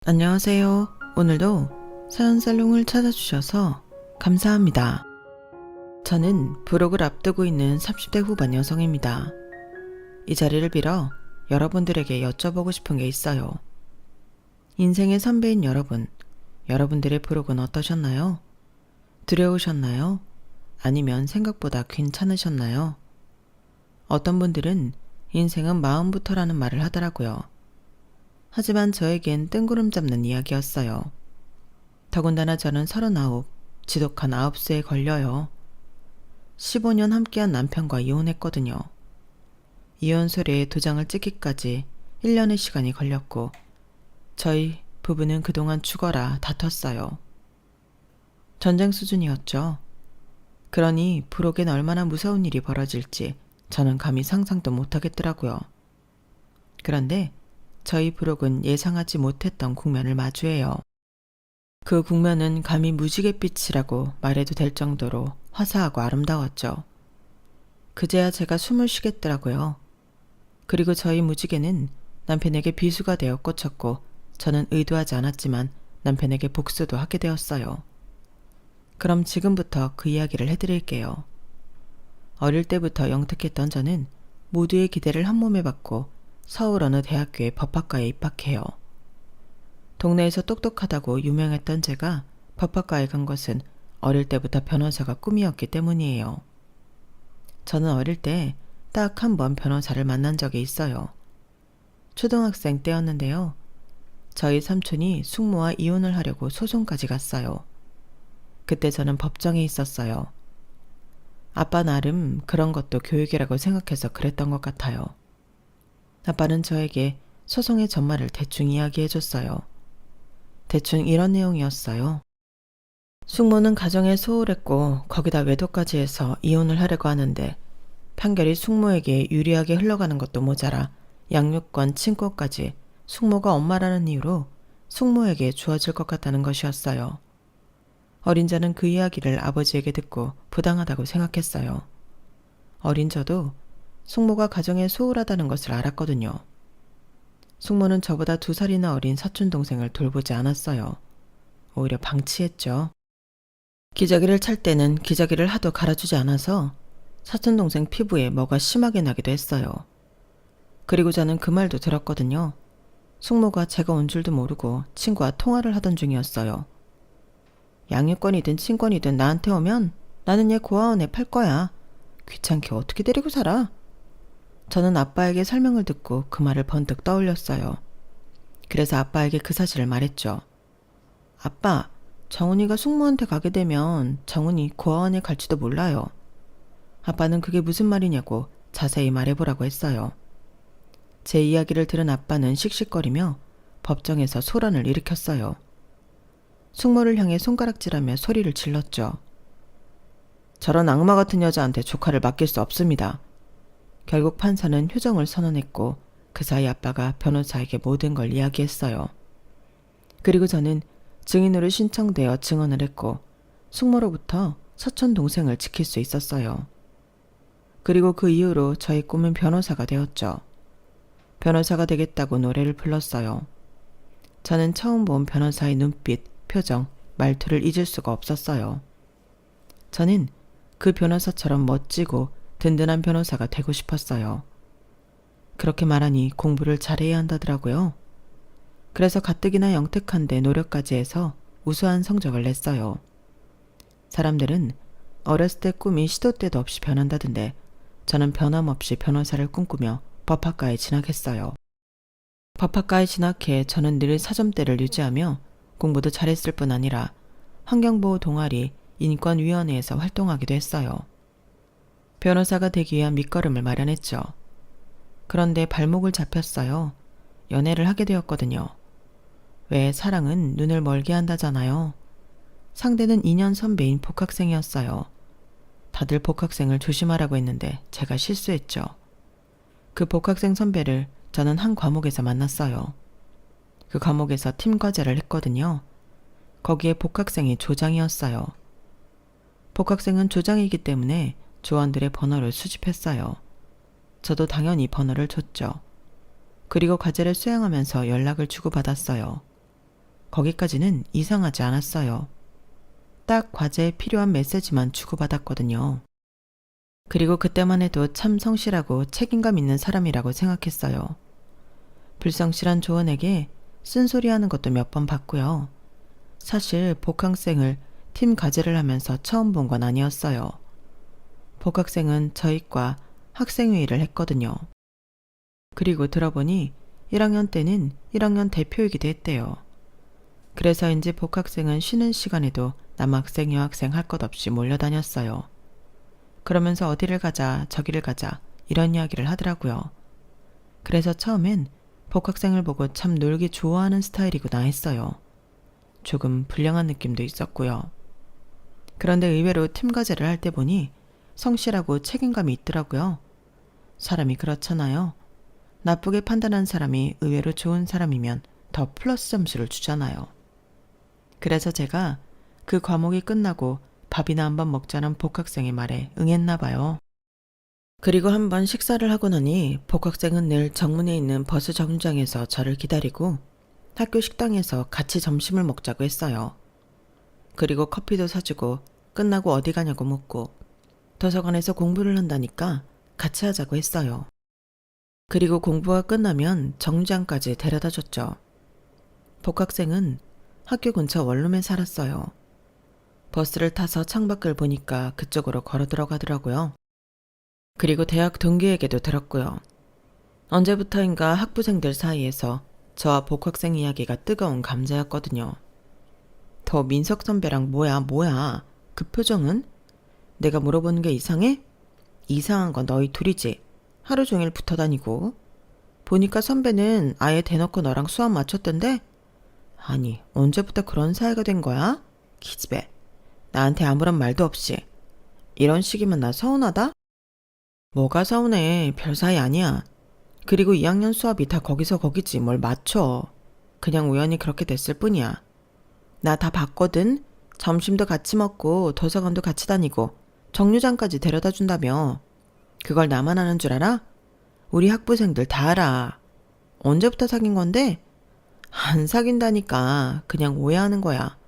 안녕하세요. 오늘도 사연살롱을 찾아주셔서 감사합니다. 저는 불혹을 앞두고 있는 30대 후반 여성입니다. 이 자리를 빌어 여러분들에게 여쭤보고 싶은 게 있어요. 인생의 선배인 여러분, 여러분들의 불혹은 어떠셨나요? 두려우셨나요? 아니면 생각보다 괜찮으셨나요? 어떤 분들은 인생은 마음부터라는 말을 하더라고요. 하지만 저에겐 뜬구름 잡는 이야기였어요. 더군다나 저는 39, 지독한 9수에 걸려요. 15년 함께한 남편과 이혼했거든요. 이혼 서류에 도장을 찍기까지 1년의 시간이 걸렸고 저희 부부는 그동안 죽어라 다퉜어요. 전쟁 수준이었죠. 그러니 불혹엔 얼마나 무서운 일이 벌어질지 저는 감히 상상도 못하겠더라고요. 그런데 저희 불혹은 예상하지 못했던 국면을 마주해요. 그 국면은 감히 무지갯빛이라고 말해도 될 정도로 화사하고 아름다웠죠. 그제야 제가 숨을 쉬겠더라고요. 그리고 저희 무지개는 남편에게 비수가 되어 꽂혔고 저는 의도하지 않았지만 남편에게 복수도 하게 되었어요. 그럼 지금부터 그 이야기를 해드릴게요. 어릴 때부터 영특했던 저는 모두의 기대를 한몸에 받고 서울 어느 대학교의 법학과에 입학해요. 동네에서 똑똑하다고 유명했던 제가 법학과에 간 것은 어릴 때부터 변호사가 꿈이었기 때문이에요. 저는 어릴 때 딱 한 번 변호사를 만난 적이 있어요. 초등학생 때였는데요. 저희 삼촌이 숙모와 이혼을 하려고 소송까지 갔어요. 그때 저는 법정에 있었어요. 아빠 나름 그런 것도 교육이라고 생각해서 그랬던 것 같아요. 아빠는 저에게 소송의 전말을 대충 이야기해줬어요. 대충 이런 내용이었어요. 숙모는 가정에 소홀했고 거기다 외도까지 해서 이혼을 하려고 하는데 판결이 숙모에게 유리하게 흘러가는 것도 모자라 양육권, 친권까지 숙모가 엄마라는 이유로 숙모에게 주어질 것 같다는 것이었어요. 어린 저는 그 이야기를 아버지에게 듣고 부당하다고 생각했어요. 어린 저도 숙모가 가정에 소홀하다는 것을 알았거든요. 숙모는 저보다 2살이나 어린 사촌동생을 돌보지 않았어요. 오히려 방치했죠. 기저귀를 찰 때는 기저귀를 하도 갈아주지 않아서 사촌동생 피부에 뭐가 심하게 나기도 했어요. 그리고 저는 그 말도 들었거든요. 숙모가 제가 온 줄도 모르고 친구와 통화를 하던 중이었어요. 양육권이든 친권이든 나한테 오면 나는 얘 고아원에 팔 거야. 귀찮게 어떻게 데리고 살아? 저는 아빠에게 설명을 듣고 그 말을 번뜩 떠올렸어요. 그래서 아빠에게 그 사실을 말했죠. 아빠, 정훈이가 숙모한테 가게 되면 정훈이 고아원에 갈지도 몰라요. 아빠는 그게 무슨 말이냐고 자세히 말해보라고 했어요. 제 이야기를 들은 아빠는 씩씩거리며 법정에서 소란을 일으켰어요. 숙모를 향해 손가락질하며 소리를 질렀죠. 저런 악마 같은 여자한테 조카를 맡길 수 없습니다. 결국 판사는 휴정을 선언했고 그 사이 아빠가 변호사에게 모든 걸 이야기했어요. 그리고 저는 증인으로 신청되어 증언을 했고 숙모로부터 사촌 동생을 지킬 수 있었어요. 그리고 그 이후로 저희 꿈은 변호사가 되었죠. 변호사가 되겠다고 노래를 불렀어요. 저는 처음 본 변호사의 눈빛, 표정, 말투를 잊을 수가 없었어요. 저는 그 변호사처럼 멋지고 든든한 변호사가 되고 싶었어요. 그렇게 말하니 공부를 잘해야 한다더라고요. 그래서 가뜩이나 영특한데 노력까지 해서 우수한 성적을 냈어요. 사람들은 어렸을 때 꿈이 시도 때도 없이 변한다던데 저는 변함없이 변호사를 꿈꾸며 법학과에 진학했어요. 법학과에 진학해 저는 늘 사점대를 유지하며 공부도 잘했을 뿐 아니라 환경보호 동아리 인권위원회에서 활동하기도 했어요. 변호사가 되기 위한 밑거름을 마련했죠. 그런데 발목을 잡혔어요. 연애를 하게 되었거든요. 왜 사랑은 눈을 멀게 한다잖아요. 상대는 2년 선배인 복학생이었어요. 다들 복학생을 조심하라고 했는데 제가 실수했죠. 그 복학생 선배를 저는 한 과목에서 만났어요. 그 과목에서 팀 과제를 했거든요. 거기에 복학생이 조장이었어요. 복학생은 조장이기 때문에 조원들의 번호를 수집했어요. 저도 당연히 번호를 줬죠. 그리고 과제를 수행하면서 연락을 주고받았어요. 거기까지는 이상하지 않았어요. 딱 과제에 필요한 메시지만 주고받았거든요. 그리고 그때만 해도 참 성실하고 책임감 있는 사람이라고 생각했어요. 불성실한 조원에게 쓴소리하는 것도 몇 번 봤고요. 사실 복학생을 팀 과제를 하면서 처음 본 건 아니었어요. 복학생은 저희과 학생회의를 했거든요. 그리고 들어보니 1학년 때는 1학년 대표이기도 했대요. 그래서인지 복학생은 쉬는 시간에도 남학생, 여학생 할 것 없이 몰려다녔어요. 그러면서 어디를 가자, 저기를 가자 이런 이야기를 하더라고요. 그래서 처음엔 복학생을 보고 참 놀기 좋아하는 스타일이구나 했어요. 조금 불량한 느낌도 있었고요. 그런데 의외로 팀 과제를 할 때 보니 성실하고 책임감이 있더라고요. 사람이 그렇잖아요. 나쁘게 판단한 사람이 의외로 좋은 사람이면 더 플러스 점수를 주잖아요. 그래서 제가 그 과목이 끝나고 밥이나 한번 먹자는 복학생의 말에 응했나 봐요. 그리고 한번 식사를 하고 나니 복학생은 늘 정문에 있는 버스 정류장에서 저를 기다리고 학교 식당에서 같이 점심을 먹자고 했어요. 그리고 커피도 사주고 끝나고 어디 가냐고 묻고 도서관에서 공부를 한다니까 같이 하자고 했어요. 그리고 공부가 끝나면 정류장까지 데려다 줬죠. 복학생은 학교 근처 원룸에 살았어요. 버스를 타서 창밖을 보니까 그쪽으로 걸어 들어가더라고요. 그리고 대학 동기에게도 들었고요. 언제부터인가 학부생들 사이에서 저와 복학생 이야기가 뜨거운 감자였거든요. 더 민석 선배랑 뭐야? 그 표정은? 내가 물어보는 게 이상해? 이상한 건 너희 둘이지. 하루 종일 붙어 다니고. 보니까 선배는 아예 대놓고 너랑 수업 맞췄던데? 아니, 언제부터 그런 사이가 된 거야? 기집애. 나한테 아무런 말도 없이. 이런 식이면 나 서운하다? 뭐가 서운해. 별 사이 아니야. 그리고 2학년 수업이 다 거기서 거기지 뭘 맞춰. 그냥 우연히 그렇게 됐을 뿐이야. 나 다 봤거든. 점심도 같이 먹고 도서관도 같이 다니고 정류장까지 데려다 준다며. 그걸 나만 아는 줄 알아? 우리 학부생들 다 알아. 언제부터 사귄 건데? 안 사귄다니까. 그냥 오해하는 거야.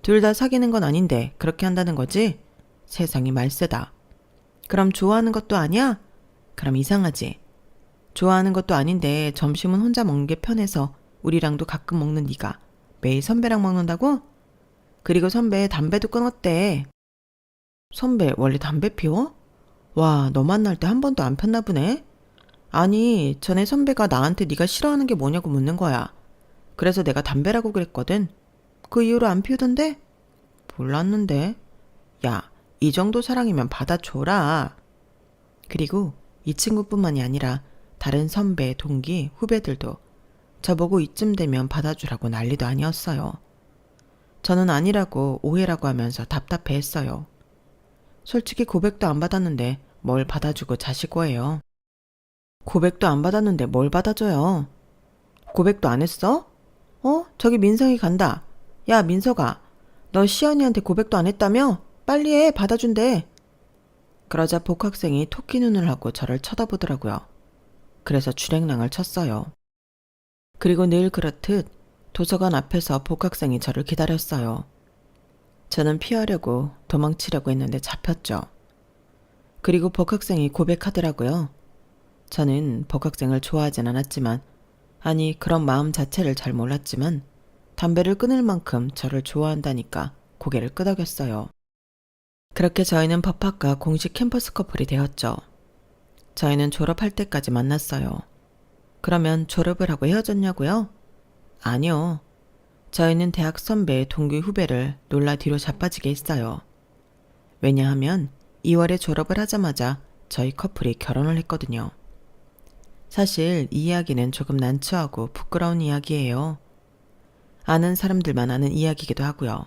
둘 다 사귀는 건 아닌데 그렇게 한다는 거지? 세상이 말세다. 그럼 좋아하는 것도 아니야? 그럼 이상하지. 좋아하는 것도 아닌데 점심은 혼자 먹는 게 편해서 우리랑도 가끔 먹는 네가 매일 선배랑 먹는다고? 그리고 선배 담배도 끊었대. 선배 원래 담배 피워? 와, 너 만날 때 한 번도 안 폈나 보네? 아니, 전에 선배가 나한테 네가 싫어하는 게 뭐냐고 묻는 거야. 그래서 내가 담배라고 그랬거든. 그 이후로 안 피우던데? 몰랐는데. 야, 이 정도 사랑이면 받아줘라. 그리고 이 친구뿐만이 아니라 다른 선배, 동기, 후배들도 저보고 이쯤 되면 받아주라고 난리도 아니었어요. 저는 아니라고 오해라고 하면서 답답해했어요. 솔직히 고백도 안 받았는데 뭘 받아주고 자실 거예요. 고백도 안 받았는데 뭘 받아줘요. 고백도 안 했어? 저기 민성이 간다. 야, 민석아. 너 시연이한테 고백도 안 했다며? 빨리 해. 받아준대. 그러자 복학생이 토끼 눈을 하고 저를 쳐다보더라고요. 그래서 주랭랑을 쳤어요. 그리고 늘 그렇듯 도서관 앞에서 복학생이 저를 기다렸어요. 저는 피하려고 도망치려고 했는데 잡혔죠. 그리고 복학생이 고백하더라고요. 저는 복학생을 좋아하진 않았지만, 아니 그런 마음 자체를 잘 몰랐지만 담배를 끊을 만큼 저를 좋아한다니까 고개를 끄덕였어요. 그렇게 저희는 법학과 공식 캠퍼스 커플이 되었죠. 저희는 졸업할 때까지 만났어요. 그러면 졸업을 하고 헤어졌냐고요? 아니요. 저희는 대학 선배, 동기 후배를 놀라 뒤로 자빠지게 했어요. 왜냐하면 2월에 졸업을 하자마자 저희 커플이 결혼을 했거든요. 사실 이 이야기는 조금 난처하고 부끄러운 이야기예요. 아는 사람들만 아는 이야기이기도 하고요.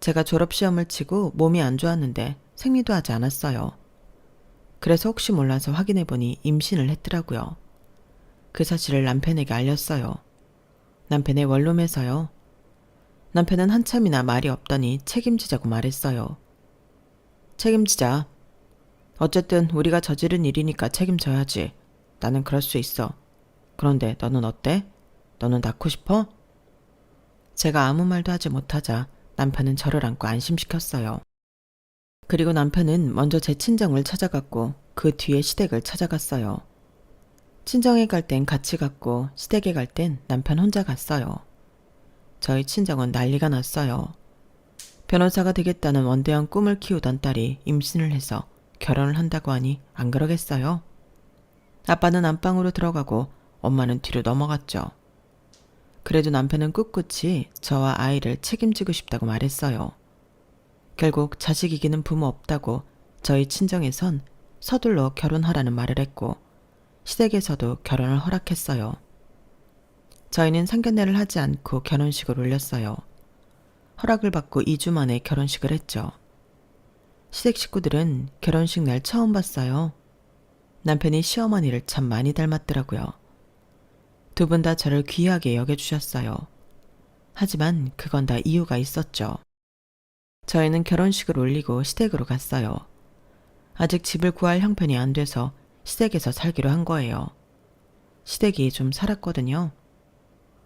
제가 졸업시험을 치고 몸이 안 좋았는데 생리도 하지 않았어요. 그래서 혹시 몰라서 확인해보니 임신을 했더라고요. 그 사실을 남편에게 알렸어요. 남편의 원룸에서요. 남편은 한참이나 말이 없더니 책임지자고 말했어요. 책임지자. 어쨌든 우리가 저지른 일이니까 책임져야지. 나는 그럴 수 있어. 그런데 너는 어때? 너는 낳고 싶어? 제가 아무 말도 하지 못하자 남편은 저를 안고 안심시켰어요. 그리고 남편은 먼저 제 친정을 찾아갔고 그 뒤에 시댁을 찾아갔어요. 친정에 갈 땐 같이 갔고 시댁에 갈 땐 남편 혼자 갔어요. 저희 친정은 난리가 났어요. 변호사가 되겠다는 원대한 꿈을 키우던 딸이 임신을 해서 결혼을 한다고 하니 안 그러겠어요? 아빠는 안방으로 들어가고 엄마는 뒤로 넘어갔죠. 그래도 남편은 꿋꿋이 저와 아이를 책임지고 싶다고 말했어요. 결국 자식 이기는 부모 없다고 저희 친정에선 서둘러 결혼하라는 말을 했고 시댁에서도 결혼을 허락했어요. 저희는 상견례를 하지 않고 결혼식을 올렸어요. 허락을 받고 2주 만에 결혼식을 했죠. 시댁 식구들은 결혼식 날 처음 봤어요. 남편이 시어머니를 참 많이 닮았더라고요. 두 분 다 저를 귀하게 여겨주셨어요. 하지만 그건 다 이유가 있었죠. 저희는 결혼식을 올리고 시댁으로 갔어요. 아직 집을 구할 형편이 안 돼서 시댁에서 살기로 한 거예요. 시댁이 좀 살았거든요.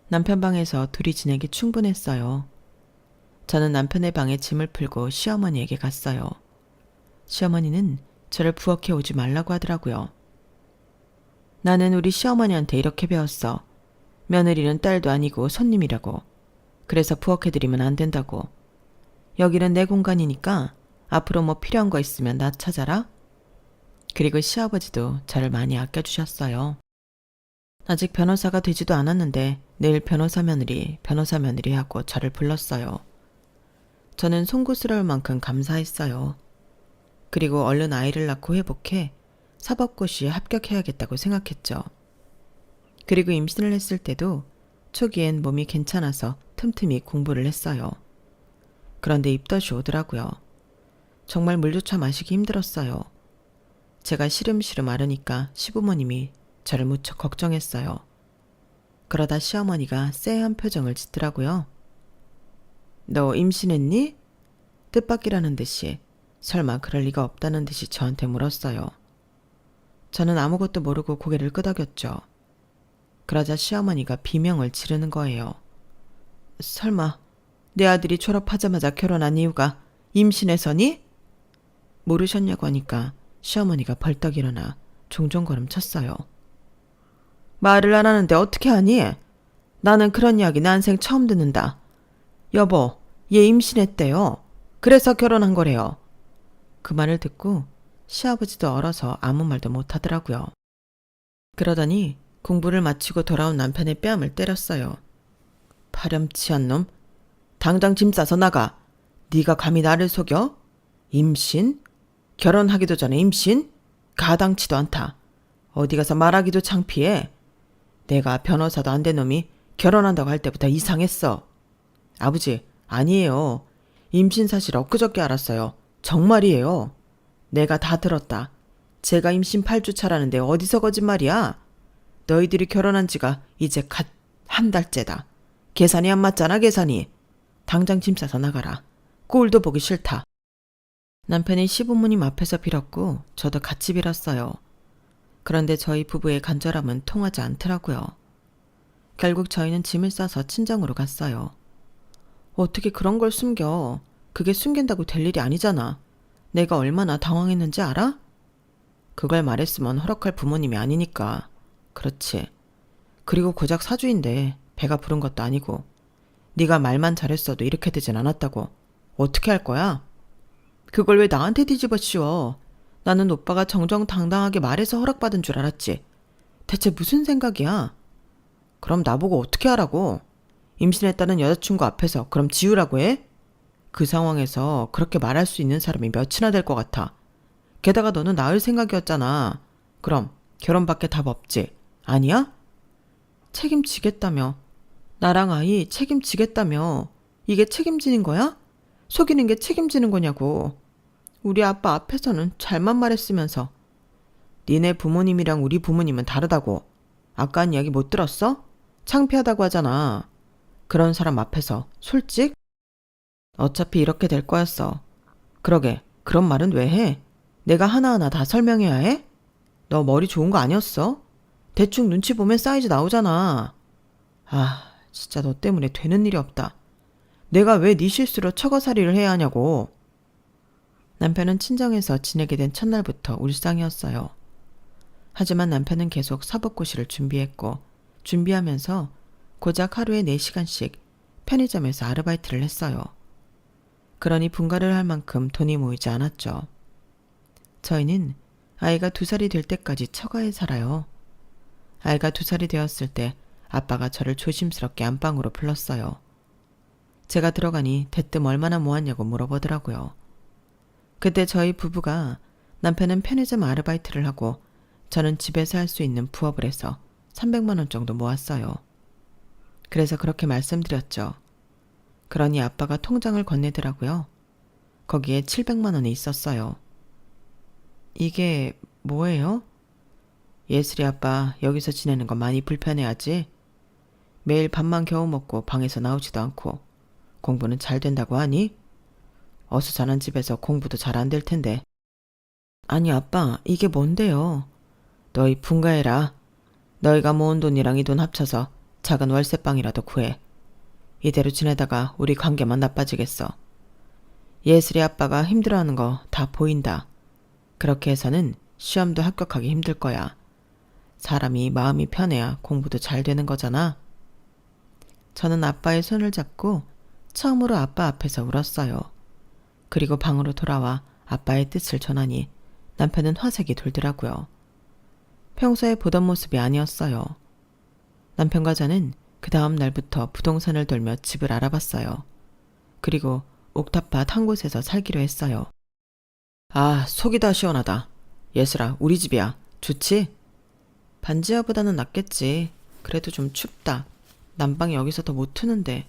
남편 방에서 둘이 지내기 충분했어요. 저는 남편의 방에 짐을 풀고 시어머니에게 갔어요. 시어머니는 저를 부엌에 오지 말라고 하더라고요. 나는 우리 시어머니한테 이렇게 배웠어. 며느리는 딸도 아니고 손님이라고. 그래서 부엌해드리면 안 된다고. 여기는 내 공간이니까 앞으로 뭐 필요한 거 있으면 나 찾아라. 그리고 시아버지도 저를 많이 아껴주셨어요. 아직 변호사가 되지도 않았는데 늘 변호사 며느리 하고 저를 불렀어요. 저는 송구스러울 만큼 감사했어요. 그리고 얼른 아이를 낳고 회복해 사법고시에 합격해야겠다고 생각했죠. 그리고 임신을 했을 때도 초기엔 몸이 괜찮아서 틈틈이 공부를 했어요. 그런데 입덧이 오더라고요. 정말 물조차 마시기 힘들었어요. 제가 시름시름 앓으니까 시부모님이 저를 무척 걱정했어요. 그러다 시어머니가 쎄한 표정을 짓더라고요. 너 임신했니? 뜻밖이라는 듯이 설마 그럴 리가 없다는 듯이 저한테 물었어요. 저는 아무것도 모르고 고개를 끄덕였죠. 그러자 시어머니가 비명을 지르는 거예요. 설마 내 아들이 졸업하자마자 결혼한 이유가 임신해서니? 모르셨냐고 하니까 시어머니가 벌떡 일어나 종종걸음 쳤어요. 말을 안 하는데 어떻게 하니? 나는 그런 이야기 난생 처음 듣는다. 여보, 얘 임신했대요. 그래서 결혼한 거래요. 그 말을 듣고 시아버지도 얼어서 아무 말도 못하더라고요. 그러더니 공부를 마치고 돌아온 남편의 뺨을 때렸어요. 파렴치한 놈. 당장 짐 싸서 나가. 네가 감히 나를 속여? 임신? 결혼하기도 전에 임신? 가당치도 않다. 어디 가서 말하기도 창피해. 내가 변호사도 안 된 놈이 결혼한다고 할 때부터 이상했어. 아버지, 아니에요. 임신 사실 엊그저께 알았어요. 정말이에요. 내가 다 들었다. 제가 임신 8주 차라는데 어디서 거짓말이야? 너희들이 결혼한 지가 이제 갓 한 달째다. 계산이 안 맞잖아, 계산이. 당장 짐 싸서 나가라. 꼴도 보기 싫다. 남편이 시부모님 앞에서 빌었고 저도 같이 빌었어요. 그런데 저희 부부의 간절함은 통하지 않더라고요. 결국 저희는 짐을 싸서 친정으로 갔어요. 어떻게 그런 걸 숨겨? 그게 숨긴다고 될 일이 아니잖아. 내가 얼마나 당황했는지 알아? 그걸 말했으면 허락할 부모님이 아니니까. 그렇지. 그리고 고작 사주인데 배가 부른 것도 아니고 네가 말만 잘했어도 이렇게 되진 않았다고. 어떻게 할 거야? 그걸 왜 나한테 뒤집어 씌워? 나는 오빠가 정정당당하게 말해서 허락받은 줄 알았지. 대체 무슨 생각이야? 그럼 나보고 어떻게 하라고? 임신했다는 여자친구 앞에서 그럼 지우라고 해? 그 상황에서 그렇게 말할 수 있는 사람이 몇이나 될 것 같아. 게다가 너는 낳을 생각이었잖아. 그럼 결혼밖에 답 없지. 아니야? 책임지겠다며. 나랑 아이 책임지겠다며. 이게 책임지는 거야? 속이는 게 책임지는 거냐고. 우리 아빠 앞에서는 잘만 말했으면서. 니네 부모님이랑 우리 부모님은 다르다고. 아까 한 이야기 못 들었어? 창피하다고 하잖아. 그런 사람 앞에서 솔직? 어차피 이렇게 될 거였어. 그러게, 그런 말은 왜 해? 내가 하나하나 다 설명해야 해? 너 머리 좋은 거 아니었어? 대충 눈치 보면 사이즈 나오잖아. 아, 진짜 너 때문에 되는 일이 없다. 내가 왜 네 실수로 처가살이를 해야 하냐고. 남편은 친정에서 지내게 된 첫날부터 울상이었어요. 하지만 남편은 계속 사법고시를 준비했고 준비하면서 고작 하루에 4시간씩 편의점에서 아르바이트를 했어요. 그러니 분가를 할 만큼 돈이 모이지 않았죠. 저희는 아이가 2살이 될 때까지 처가에 살아요. 아이가 2살이 되었을 때 아빠가 저를 조심스럽게 안방으로 불렀어요. 제가 들어가니 대뜸 얼마나 모았냐고 물어보더라고요. 그때 저희 부부가 남편은 편의점 아르바이트를 하고 저는 집에서 할 수 있는 부업을 해서 300만 원 정도 모았어요. 그래서 그렇게 말씀드렸죠. 그러니 아빠가 통장을 건네더라고요. 거기에 700만 원이 있었어요. 이게 뭐예요? 예슬이 아빠 여기서 지내는 거 많이 불편해하지? 매일 밥만 겨우 먹고 방에서 나오지도 않고 공부는 잘 된다고 하니? 어수 자란 집에서 공부도 잘 안 될 텐데. 아니 아빠 이게 뭔데요? 너희 분가해라. 너희가 모은 돈이랑 이 돈 합쳐서 작은 월세방이라도 구해. 이대로 지내다가 우리 관계만 나빠지겠어. 예슬이 아빠가 힘들어하는 거 다 보인다. 그렇게 해서는 시험도 합격하기 힘들 거야. 사람이 마음이 편해야 공부도 잘 되는 거잖아. 저는 아빠의 손을 잡고 처음으로 아빠 앞에서 울었어요. 그리고 방으로 돌아와 아빠의 뜻을 전하니 남편은 화색이 돌더라고요. 평소에 보던 모습이 아니었어요. 남편과 저는 그 다음 날부터 부동산을 돌며 집을 알아봤어요. 그리고 옥탑밭 한 곳에서 살기로 했어요. 아, 속이 다 시원하다. 예슬아, 우리 집이야. 좋지? 반지하보다는 낫겠지. 그래도 좀 춥다. 난방이 여기서 더 못 트는데.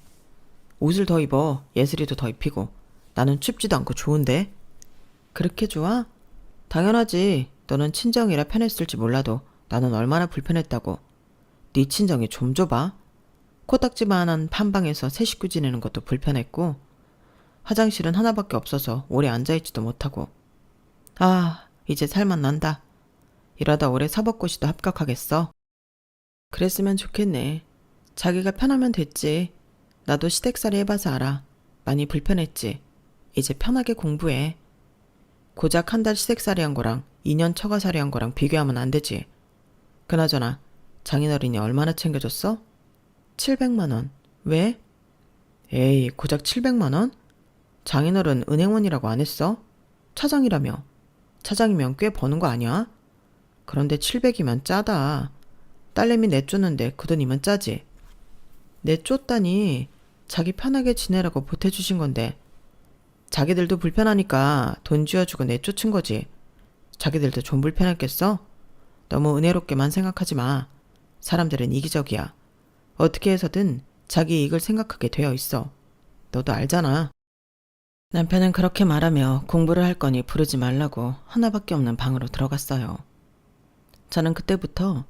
옷을 더 입어. 예슬이도 더 입히고. 나는 춥지도 않고 좋은데. 그렇게 좋아? 당연하지. 너는 친정이라 편했을지 몰라도 나는 얼마나 불편했다고. 네 친정이 좀 좁아. 코딱지만한 판방에서 세 식구 지내는 것도 불편했고 화장실은 하나밖에 없어서 오래 앉아있지도 못하고. 아, 이제 살만 난다. 이러다 올해 사법고시도 합격하겠어. 그랬으면 좋겠네. 자기가 편하면 됐지. 나도 시댁살이 해봐서 알아. 많이 불편했지. 이제 편하게 공부해. 고작 한 달 시댁살이 한 거랑 2년 처가살이 한 거랑 비교하면 안 되지. 그나저나 장인어른이 얼마나 챙겨줬어? 700만 원. 왜? 에이, 고작 700만 원? 장인어른 은행원이라고 안 했어? 차장이라며. 차장이면 꽤 버는 거 아니야? 그런데 700이면 짜다. 딸내미 내쫓는데 그 돈이면 짜지. 내쫓다니. 자기 편하게 지내라고 보태주신 건데 자기들도 불편하니까 돈 쥐어주고 내쫓은 거지. 자기들도 좀 불편했겠어? 너무 은혜롭게만 생각하지 마. 사람들은 이기적이야. 어떻게 해서든 자기 이익을 생각하게 되어 있어. 너도 알잖아. 남편은 그렇게 말하며 공부를 할 거니 부르지 말라고 하나밖에 없는 방으로 들어갔어요. 저는 그때부터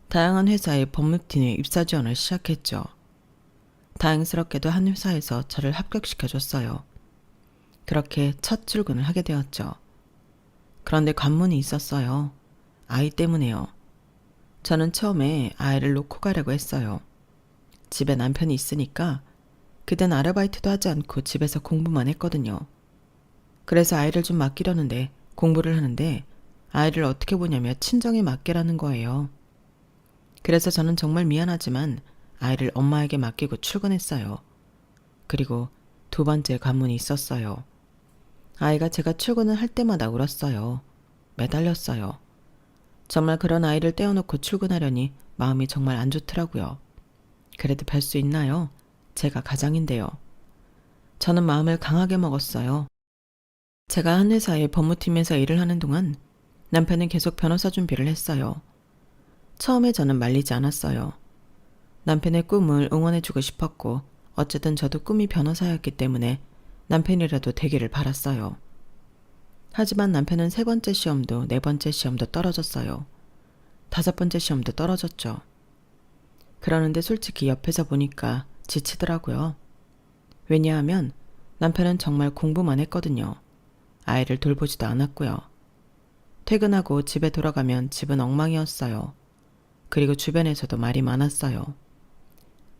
다양한 회사의 법무팀에 입사 지원을 시작했죠. 다행스럽게도 한 회사에서 저를 합격시켜줬어요. 그렇게 첫 출근을 하게 되었죠. 그런데 관문이 있었어요. 아이 때문에요. 저는 처음에 아이를 놓고 가려고 했어요. 집에 남편이 있으니까 그땐 아르바이트도 하지 않고 집에서 공부만 했거든요. 그래서 아이를 좀 맡기려는데 공부를 하는데 아이를 어떻게 보냐며 친정에 맡기라는 거예요. 그래서 저는 정말 미안하지만 아이를 엄마에게 맡기고 출근했어요. 그리고 2번째 관문이 있었어요. 아이가 제가 출근을 할 때마다 울었어요. 매달렸어요. 정말 그런 아이를 떼어놓고 출근하려니 마음이 정말 안 좋더라고요. 그래도 별 수 있나요? 제가 가장인데요. 저는 마음을 강하게 먹었어요. 제가 한 회사의 법무팀에서 일을 하는 동안 남편은 계속 변호사 준비를 했어요. 처음에 저는 말리지 않았어요. 남편의 꿈을 응원해주고 싶었고 어쨌든 저도 꿈이 변호사였기 때문에 남편이라도 되기를 바랐어요. 하지만 남편은 3번째 시험도 4번째 시험도 떨어졌어요. 5번째 시험도 떨어졌죠. 그러는데 솔직히 옆에서 보니까 지치더라고요. 왜냐하면 남편은 정말 공부만 했거든요. 아이를 돌보지도 않았고요. 퇴근하고 집에 돌아가면 집은 엉망이었어요. 그리고 주변에서도 말이 많았어요.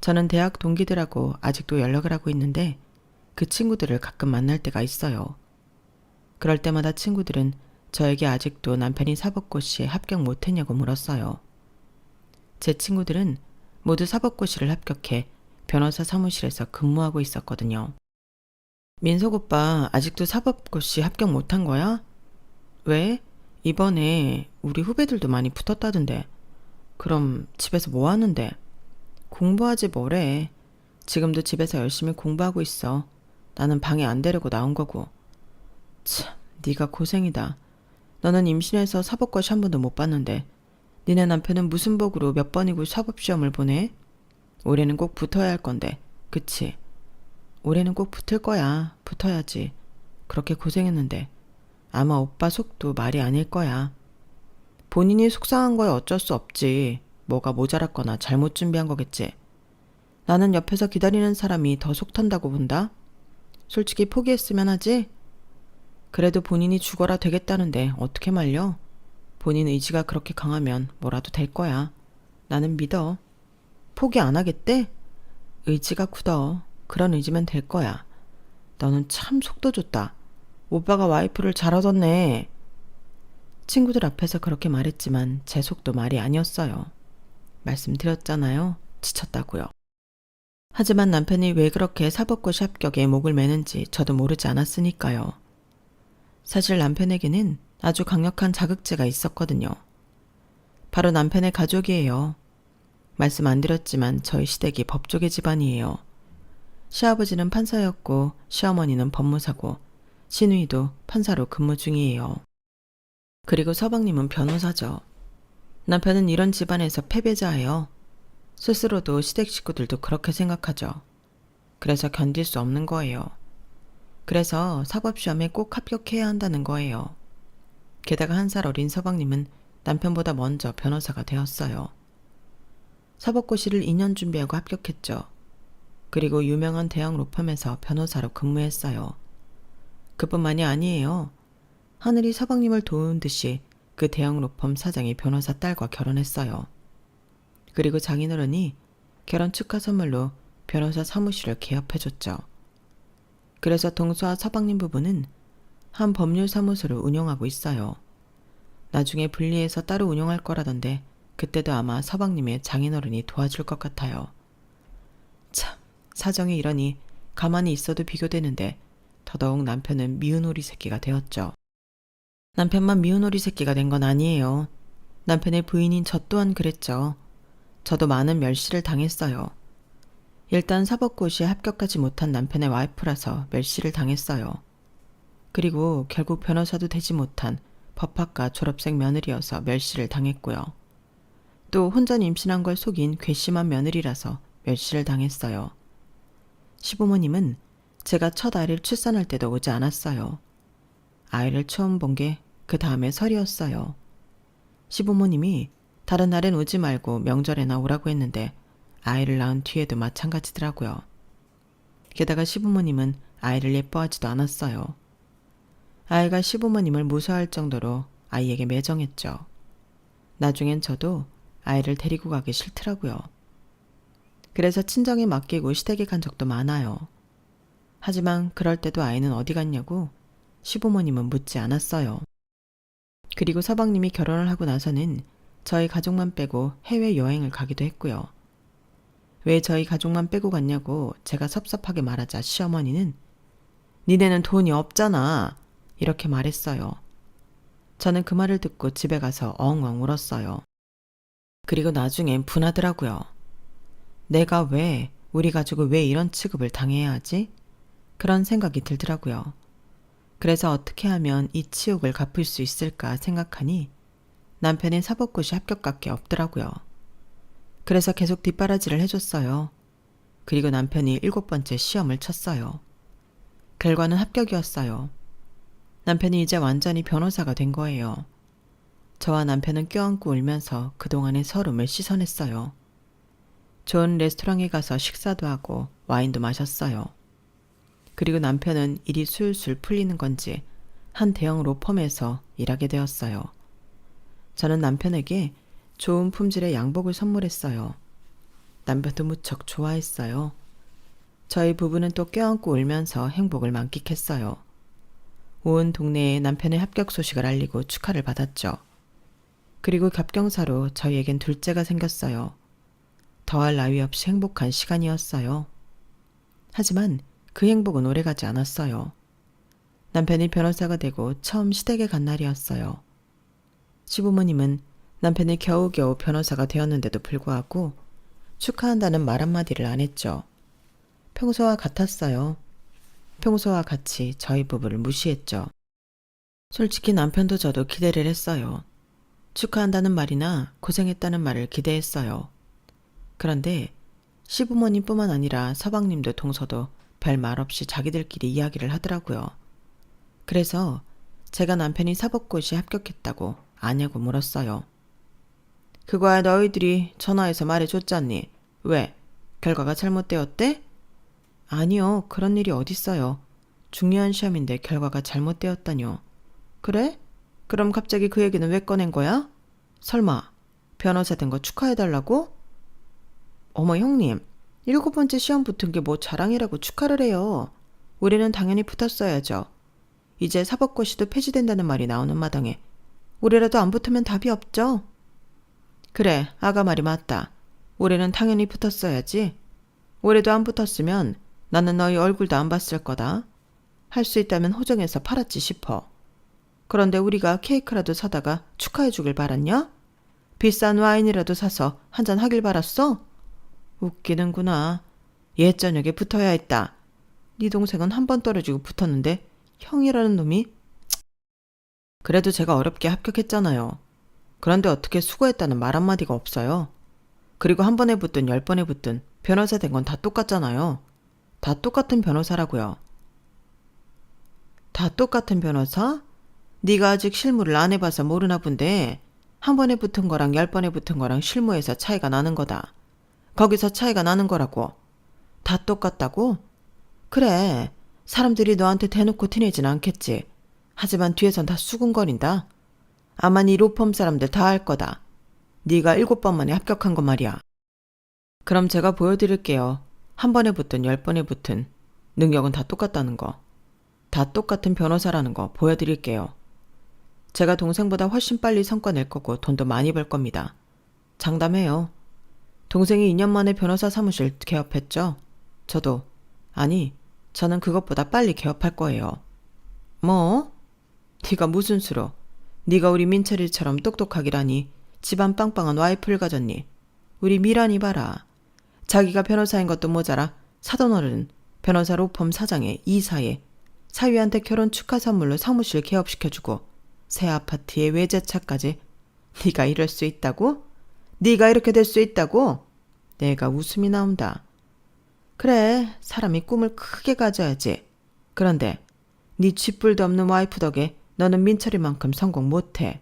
저는 대학 동기들하고 아직도 연락을 하고 있는데 그 친구들을 가끔 만날 때가 있어요. 그럴 때마다 친구들은 저에게 아직도 남편이 사법고시에 합격 못했냐고 물었어요. 제 친구들은 모두 사법고시를 합격해 변호사 사무실에서 근무하고 있었거든요. 민석 오빠 아직도 사법고시 합격 못한 거야? 왜? 이번에 우리 후배들도 많이 붙었다던데. 그럼 집에서 뭐 하는데? 공부하지 뭐래. 지금도 집에서 열심히 공부하고 있어. 나는 방에 안 데리고 나온 거고. 참, 네가 고생이다. 너는 임신해서 사법고시 한 번도 못 봤는데 니네 남편은 무슨 복으로 몇 번이고 사법시험을 보내? 올해는 꼭 붙어야 할 건데, 그치? 올해는 꼭 붙을 거야. 붙어야지. 그렇게 고생했는데 아마 오빠 속도 말이 아닐 거야. 본인이 속상한 거야 어쩔 수 없지. 뭐가 모자랐거나 잘못 준비한 거겠지. 나는 옆에서 기다리는 사람이 더 속 탄다고 본다. 솔직히 포기했으면 하지? 그래도 본인이 죽어라 되겠다는데 어떻게 말려? 본인 의지가 그렇게 강하면 뭐라도 될 거야. 나는 믿어. 포기 안 하겠대? 의지가 굳어. 그런 의지면 될 거야. 너는 참 속도 좋다. 오빠가 와이프를 잘 얻었네. 친구들 앞에서 그렇게 말했지만 제 속도 말이 아니었어요. 말씀드렸잖아요. 지쳤다고요. 하지만 남편이 왜 그렇게 사법고시 합격에 목을 매는지 저도 모르지 않았으니까요. 사실 남편에게는 아주 강력한 자극제가 있었거든요. 바로 남편의 가족이에요. 말씀 안 드렸지만 저희 시댁이 법조계 집안이에요. 시아버지는 판사였고 시어머니는 법무사고 시누이도 판사로 근무 중이에요. 그리고 서방님은 변호사죠. 남편은 이런 집안에서 패배자예요. 스스로도 시댁 식구들도 그렇게 생각하죠. 그래서 견딜 수 없는 거예요. 그래서 사법시험에 꼭 합격해야 한다는 거예요. 게다가 1살 어린 서방님은 남편보다 먼저 변호사가 되었어요. 사법고시를 2년 준비하고 합격했죠. 그리고 유명한 대형 로펌에서 변호사로 근무했어요. 그뿐만이 아니에요. 하늘이 서방님을 도운 듯이 그 대형 로펌 사장이 변호사 딸과 결혼했어요. 그리고 장인어른이 결혼 축하 선물로 변호사 사무실을 개업해줬죠. 그래서 동서와 서방님 부부는 한 법률사무소를 운영하고 있어요. 나중에 분리해서 따로 운영할 거라던데 그때도 아마 서방님의 장인어른이 도와줄 것 같아요. 참, 사정이 이러니 가만히 있어도 비교되는데 더더욱 남편은 미운 오리 새끼가 되었죠. 남편만 미운 오리 새끼가 된 건 아니에요. 남편의 부인인 저 또한 그랬죠. 저도 많은 멸시를 당했어요. 일단 사법고시에 합격하지 못한 남편의 와이프라서 멸시를 당했어요. 그리고 결국 변호사도 되지 못한 법학과 졸업생 며느리여서 멸시를 당했고요. 또 혼전 임신한 걸 속인 괘씸한 며느리라서 멸시를 당했어요. 시부모님은 제가 첫 아이를 출산할 때도 오지 않았어요. 아이를 처음 본 게 그 다음에 설이었어요. 시부모님이 다른 날엔 오지 말고 명절에나 오라고 했는데 아이를 낳은 뒤에도 마찬가지더라고요. 게다가 시부모님은 아이를 예뻐하지도 않았어요. 아이가 시부모님을 무서워할 정도로 아이에게 매정했죠. 나중엔 저도 아이를 데리고 가기 싫더라고요. 그래서 친정에 맡기고 시댁에 간 적도 많아요. 하지만 그럴 때도 아이는 어디 갔냐고 시부모님은 묻지 않았어요. 그리고 서방님이 결혼을 하고 나서는 저희 가족만 빼고 해외여행을 가기도 했고요. 왜 저희 가족만 빼고 갔냐고 제가 섭섭하게 말하자 시어머니는 니네는 돈이 없잖아 이렇게 말했어요. 저는 그 말을 듣고 집에 가서 엉엉 울었어요. 그리고 나중엔 분하더라고요. 내가 왜, 우리 가족을 왜 이런 취급을 당해야 하지? 그런 생각이 들더라고요. 그래서 어떻게 하면 이 치욕을 갚을 수 있을까 생각하니 남편의 사법고시 합격밖에 없더라고요. 그래서 계속 뒷바라지를 해줬어요. 그리고 남편이 7번째 시험을 쳤어요. 결과는 합격이었어요. 남편이 이제 완전히 변호사가 된 거예요. 저와 남편은 껴안고 울면서 그동안의 서름을 씻어냈어요. 좋은 레스토랑에 가서 식사도 하고 와인도 마셨어요. 그리고 남편은 일이 술술 풀리는 건지 한 대형 로펌에서 일하게 되었어요. 저는 남편에게 좋은 품질의 양복을 선물했어요. 남편도 무척 좋아했어요. 저희 부부는 또 껴안고 울면서 행복을 만끽했어요. 온 동네에 남편의 합격 소식을 알리고 축하를 받았죠. 그리고 겹경사로 저희에겐 둘째가 생겼어요. 더할 나위 없이 행복한 시간이었어요. 하지만 그 행복은 오래가지 않았어요. 남편이 변호사가 되고 처음 시댁에 간 날이었어요. 시부모님은 남편이 겨우겨우 변호사가 되었는데도 불구하고 축하한다는 말 한마디를 안 했죠. 평소와 같았어요. 평소와 같이 저희 부부를 무시했죠. 솔직히 남편도 저도 기대를 했어요. 축하한다는 말이나 고생했다는 말을 기대했어요. 그런데 시부모님뿐만 아니라 서방님도 동서도 별 말 없이 자기들끼리 이야기를 하더라고요. 그래서 제가 남편이 사법고시에 합격했다고 아냐고 물었어요. 그거야 너희들이 전화해서 말해줬잖니. 왜? 결과가 잘못되었대? 아니요. 그런 일이 어딨어요. 중요한 시험인데 결과가 잘못되었다뇨. 그래? 그럼 갑자기 그 얘기는 왜 꺼낸 거야? 설마 변호사 된 거 축하해달라고? 어머 형님, 7번째 시험 붙은 게 뭐 자랑이라고 축하를 해요. 올해는 당연히 붙었어야죠. 이제 사법고시도 폐지된다는 말이 나오는 마당에 올해라도 안 붙으면 답이 없죠. 그래, 아가 말이 맞다. 올해는 당연히 붙었어야지. 올해도 안 붙었으면 나는 너희 얼굴도 안 봤을 거다. 할 수 있다면 호정해서 팔았지 싶어. 그런데 우리가 케이크라도 사다가 축하해 주길 바랐냐? 비싼 와인이라도 사서 한잔 하길 바랐어? 웃기는구나. 옛 저녁에 붙어야 했다. 네 동생은 한 번 떨어지고 붙었는데 형이라는 놈이? 그래도 제가 어렵게 합격했잖아요. 그런데 어떻게 수고했다는 말 한마디가 없어요. 그리고 한 번에 붙든 10번에 붙든 변호사 된 건 다 똑같잖아요. 다 똑같은 변호사라고요. 다 똑같은 변호사? 네가 아직 실무를 안 해봐서 모르나 본데 한 번에 붙은 거랑 10번에 붙은 거랑 실무에서 차이가 나는 거다. 거기서 차이가 나는 거라고. 다 똑같다고? 그래. 사람들이 너한테 대놓고 티내진 않겠지. 하지만 뒤에선 다 수군거린다. 아마 네 로펌 사람들 다 알 거다. 네가 7번 만에 합격한 거 말이야. 그럼 제가 보여드릴게요. 한 번에 붙든 10번에 붙든 능력은 다 똑같다는 거. 다 똑같은 변호사라는 거 보여드릴게요. 제가 동생보다 훨씬 빨리 성과 낼 거고 돈도 많이 벌 겁니다. 장담해요. 동생이 2년 만에 변호사 사무실 개업했죠? 저는 그것보다 빨리 개업할 거예요. 뭐? 네가 무슨 수로? 네가 우리 민철이처럼 똑똑하기라니 집안 빵빵한 와이프를 가졌니? 우리 미란이 봐라. 자기가 변호사인 것도 모자라 사돈어른 변호사 로펌 사장에 이사에 사위한테 결혼 축하 선물로 사무실 개업시켜주고 새 아파트에 외제차까지. 네가 이럴 수 있다고? 네가 이렇게 될 수 있다고? 내가 웃음이 나온다. 그래, 사람이 꿈을 크게 가져야지. 그런데 네 쥐뿔도 없는 와이프 덕에 너는 민철이만큼 성공 못해.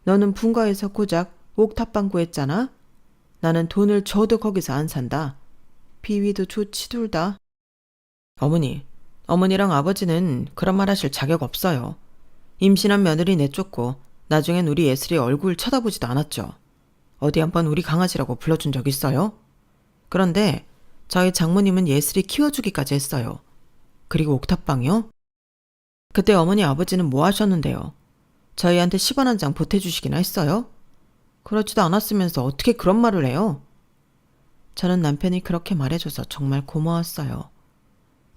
너는 분가에서 고작 옥탑방 구했잖아. 나는 돈을 줘도 거기서 안 산다. 비위도 좋지 둘 다. 어머니랑 아버지는 그런 말 하실 자격 없어요. 임신한 며느리 내쫓고 나중엔 우리 예슬이 얼굴 쳐다보지도 않았죠. 어디 한번 우리 강아지라고 불러준 적 있어요? 그런데 저희 장모님은 예슬이 키워주기까지 했어요. 그리고 옥탑방이요? 그때 어머니 아버지는 뭐 하셨는데요? 저희한테 10원 한 장 보태주시기나 했어요? 그렇지도 않았으면서 어떻게 그런 말을 해요? 저는 남편이 그렇게 말해줘서 정말 고마웠어요.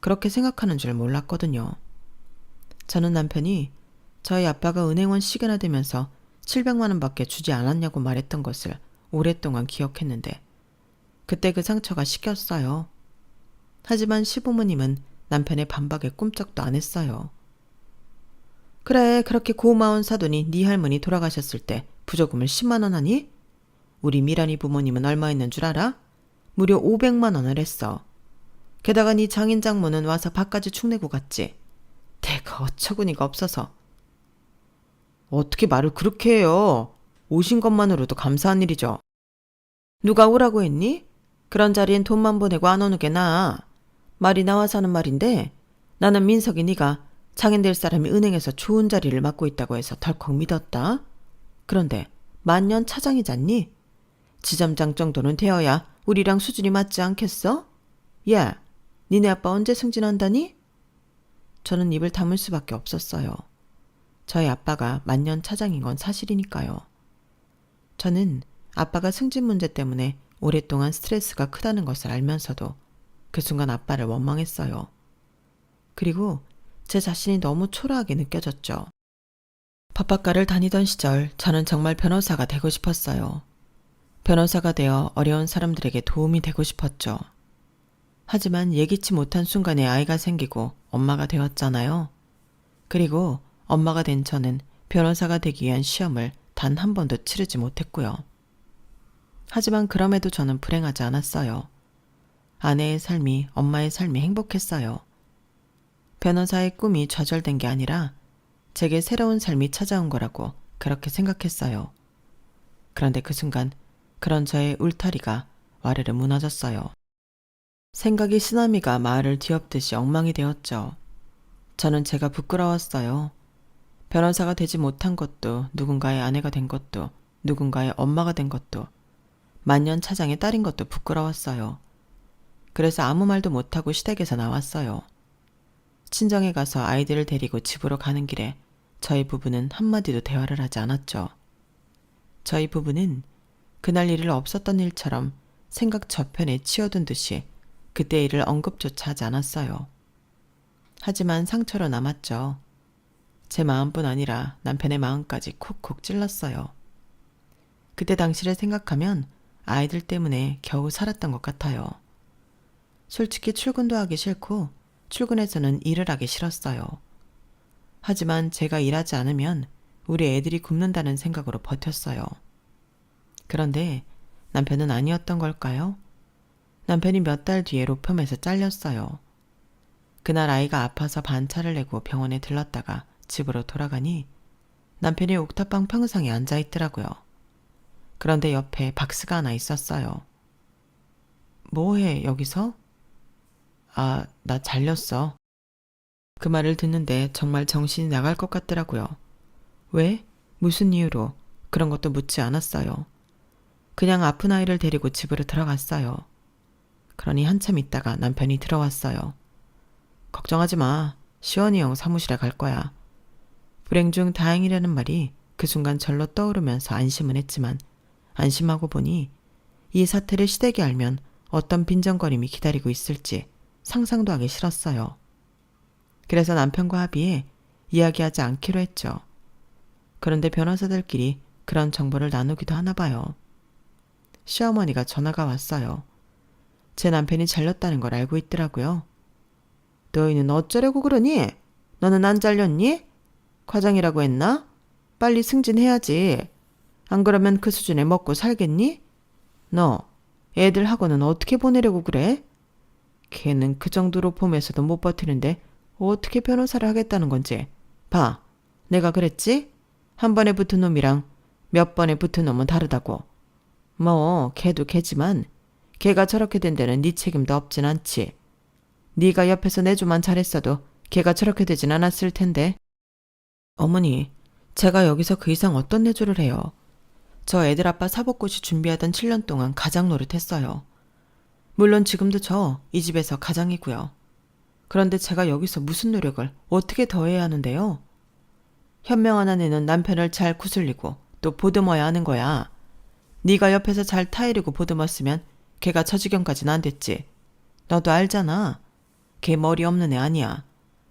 그렇게 생각하는 줄 몰랐거든요. 저는 남편이 저희 아빠가 은행원 시계나 되면서 700만 원밖에 주지 않았냐고 말했던 것을 오랫동안 기억했는데 그때 그 상처가 식혔어요. 하지만 시부모님은 남편의 반박에 꼼짝도 안 했어요. 그래, 그렇게 고마운 사돈이 네 할머니 돌아가셨을 때 부조금을 10만 원 하니? 우리 미란이 부모님은 얼마 있는 줄 알아? 무려 500만 원을 했어. 게다가 네 장인 장모는 와서 밥까지 축내고 갔지. 내가 어처구니가 없어서. 어떻게 말을 그렇게 해요? 오신 것만으로도 감사한 일이죠. 누가 오라고 했니? 그런 자리엔 돈만 보내고 안 오는 게 나아. 말이 나와서 하는 말인데 나는 민석이 네가 장인 될 사람이 은행에서 좋은 자리를 맡고 있다고 해서 덜컥 믿었다. 그런데 만년 차장이잖니? 지점장 정도는 되어야 우리랑 수준이 맞지 않겠어? 야, 니네 아빠 언제 승진한다니? 저는 입을 다물 수밖에 없었어요. 저희 아빠가 만년 차장인 건 사실이니까요. 저는 아빠가 승진 문제 때문에 오랫동안 스트레스가 크다는 것을 알면서도 그 순간 아빠를 원망했어요. 그리고 제 자신이 너무 초라하게 느껴졌죠. 법학과를 다니던 시절 저는 정말 변호사가 되고 싶었어요. 변호사가 되어 어려운 사람들에게 도움이 되고 싶었죠. 하지만 예기치 못한 순간에 아이가 생기고 엄마가 되었잖아요. 그리고 엄마가 된 저는 변호사가 되기 위한 시험을 단 한 번도 치르지 못했고요. 하지만 그럼에도 저는 불행하지 않았어요. 아내의 삶이, 엄마의 삶이 행복했어요. 변호사의 꿈이 좌절된 게 아니라 제게 새로운 삶이 찾아온 거라고 그렇게 생각했어요. 그런데 그 순간 그런 저의 울타리가 와르르 무너졌어요. 생각이 쓰나미가 마을을 뒤엎듯이 엉망이 되었죠. 저는 제가 부끄러웠어요. 변호사가 되지 못한 것도, 누군가의 아내가 된 것도, 누군가의 엄마가 된 것도, 만년 차장의 딸인 것도 부끄러웠어요. 그래서 아무 말도 못하고 시댁에서 나왔어요. 친정에 가서 아이들을 데리고 집으로 가는 길에 저희 부부는 한마디도 대화를 하지 않았죠. 저희 부부는 그날 일을 없었던 일처럼 생각 저편에 치어둔 듯이 그때 일을 언급조차 하지 않았어요. 하지만 상처로 남았죠. 제 마음뿐 아니라 남편의 마음까지 콕콕 찔렀어요. 그때 당시를 생각하면 아이들 때문에 겨우 살았던 것 같아요. 솔직히 출근도 하기 싫고 출근해서는 일을 하기 싫었어요. 하지만 제가 일하지 않으면 우리 애들이 굶는다는 생각으로 버텼어요. 그런데 남편은 아니었던 걸까요? 남편이 몇 달 뒤에 로펌에서 잘렸어요. 그날 아이가 아파서 반차를 내고 병원에 들렀다가 집으로 돌아가니 남편이 옥탑방 평상에 앉아있더라고요. 그런데 옆에 박스가 하나 있었어요. 뭐해 여기서? 아, 나 잘렸어. 그 말을 듣는데 정말 정신이 나갈 것 같더라고요. 왜? 무슨 이유로? 그런 것도 묻지 않았어요. 그냥 아픈 아이를 데리고 집으로 들어갔어요. 그러니 한참 있다가 남편이 들어왔어요. 걱정하지 마. 시원이 형 사무실에 갈 거야. 불행 중 다행이라는 말이 그 순간 절로 떠오르면서 안심은 했지만 안심하고 보니 이 사태를 시댁이 알면 어떤 빈정거림이 기다리고 있을지 상상도 하기 싫었어요. 그래서 남편과 합의해 이야기하지 않기로 했죠. 그런데 변호사들끼리 그런 정보를 나누기도 하나 봐요. 시어머니가 전화가 왔어요. 제 남편이 잘렸다는 걸 알고 있더라고요. 너희는 어쩌려고 그러니? 너는 안 잘렸니? 과장이라고 했나? 빨리 승진해야지. 안 그러면 그 수준에 먹고 살겠니? 너 애들 학원은 어떻게 보내려고 그래? 걔는 그 정도로 봄에서도 못 버티는데 어떻게 변호사를 하겠다는 건지. 봐, 내가 그랬지? 한 번에 붙은 놈이랑 몇 번에 붙은 놈은 다르다고. 뭐 걔도 걔지만 걔가 저렇게 된 데는 네 책임도 없진 않지. 네가 옆에서 내조만 잘했어도 걔가 저렇게 되진 않았을 텐데. 어머니, 제가 여기서 그 이상 어떤 내조를 해요. 저 애들 아빠 사법고시 준비하던 7년 동안 가장 노릇했어요. 물론 지금도 저 이 집에서 가장이고요. 그런데 제가 여기서 무슨 노력을 어떻게 더 해야 하는데요? 현명한 아내는 남편을 잘 구슬리고 또 보듬어야 하는 거야. 네가 옆에서 잘 타이르고 보듬었으면 걔가 저 지경까지는 안 됐지. 너도 알잖아. 걔 머리 없는 애 아니야.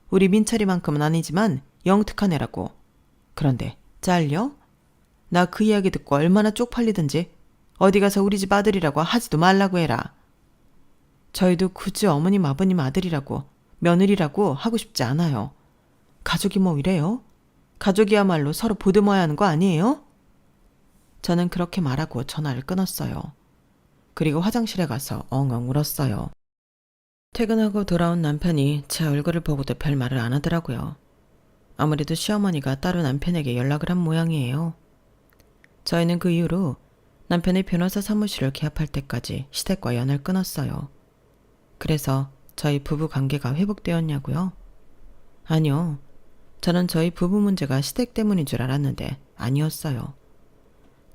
우리 민철이만큼은 아니지만 영특한 애라고. 그런데 잘려? 나 그 이야기 듣고 얼마나 쪽팔리든지 어디 가서 우리 집 아들이라고 하지도 말라고 해라. 저희도 굳이 어머님 아버님 아들이라고 며느리라고 하고 싶지 않아요. 가족이 뭐 이래요? 가족이야말로 서로 보듬어야 하는 거 아니에요? 저는 그렇게 말하고 전화를 끊었어요. 그리고 화장실에 가서 엉엉 울었어요. 퇴근하고 돌아온 남편이 제 얼굴을 보고도 별 말을 안 하더라고요. 아무래도 시어머니가 따로 남편에게 연락을 한 모양이에요. 저희는 그 이후로 남편의 변호사 사무실을 개업할 때까지 시댁과 연을 끊었어요. 그래서 저희 부부 관계가 회복되었냐고요? 아니요. 저는 저희 부부 문제가 시댁 때문인 줄 알았는데 아니었어요.